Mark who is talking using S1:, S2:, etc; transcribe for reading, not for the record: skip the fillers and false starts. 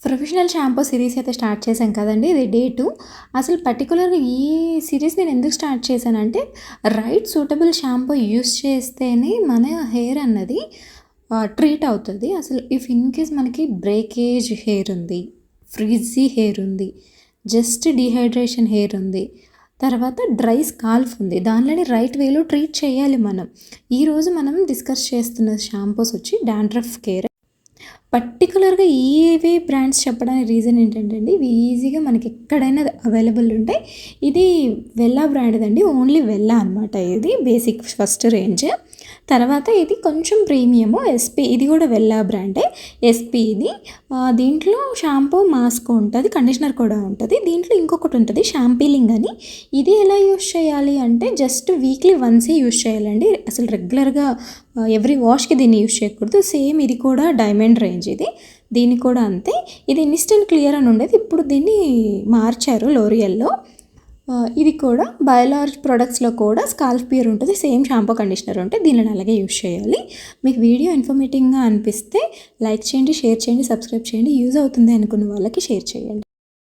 S1: Professional shampoo series అయితే start చేశాం కదండీ! ఇది డే 2. అసలు పర్టిక్యులర్‌గా ఈ సిరీస్ నేను ఎందుకు స్టార్ట్ చేశానంటే, రైట్ సూటబుల్ షాంపూ యూజ్ చేస్తేనే మన హెయిర్ అన్నది ట్రీట్ అవుతది. అసలు ఇఫ్ ఇన్ కేస్ మనకి బ్రేకేజ్ హెయిర్ ఉంది, ఫ్రిజ్జీ హెయిర్ ఉంది, జస్ట్ డీహైడ్రేషన్ హెయిర్ ఉంది, తర్వాత డ్రై స్కాల్ఫ్ ఉంది. దానిలోని రైట్ వేలో ట్రీట్ చేయాలి మనం. ఈరోజు మనం డిస్కస్ చేస్తున్న షాంపూస్ వచ్చి డాండ్రఫ్ కేర్. పర్టికులర్‌గా ఇవే బ్రాండ్స్ చెప్పడానికి రీజన్ ఏంటంటే అండి, ఇవి ఈజీగా మనకి ఎక్కడైనా అవైలబుల్ ఉంటాయి. ఇది వెల్లా బ్రాండ్‌దండి. ఓన్లీ వెల్లా అనమాట. ఇది బేసిక్ ఫస్ట్ రేంజ్. తర్వాత ఇది కొంచెం ప్రీమియము ఎస్పీ. ఇది కూడా వెల్లా బ్రాండే. ఎస్పీ ఇది. దీంట్లో షాంపూ, మాస్క్ ఉంటుంది, కండిషనర్ కూడా ఉంటుంది. దీంట్లో ఇంకొకటి ఉంటుంది షాంపీలింగ్ అని. ఇది ఎలా యూస్ చేయాలి అంటే జస్ట్ వీక్లీ వన్సే యూస్ చేయాలండి. అసలు రెగ్యులర్‌గా ఎవ్రీ వాష్‌కి దీన్ని యూస్ చేయకూడదు. సేమ్ ఇది కూడా డైమండ్ రేంజ్ ఇది. దీనికి కూడా అంతే. ఇది ఇన్స్టెంట్ క్లియర్ అని ఉండేది. ఇప్పుడు దీన్ని మార్చారు లోరియల్‌లో. ఇది కూడా బయోలార్జ్ ప్రొడక్ట్స్లో కూడా స్కాల్ప్ పియర్ ఉంటుంది. సేమ్ షాంపూ, కండిషనర్ ఉంటాయి. దీనిని అలాగే యూస్ చేయాలి. మీకు వీడియో ఇన్ఫర్మేటివ్‌గా అనిపిస్తే లైక్ చేయండి, షేర్ చేయండి, సబ్స్క్రైబ్ చేయండి. యూజ్ అవుతుంది అనుకున్న వాళ్ళకి షేర్ చేయండి.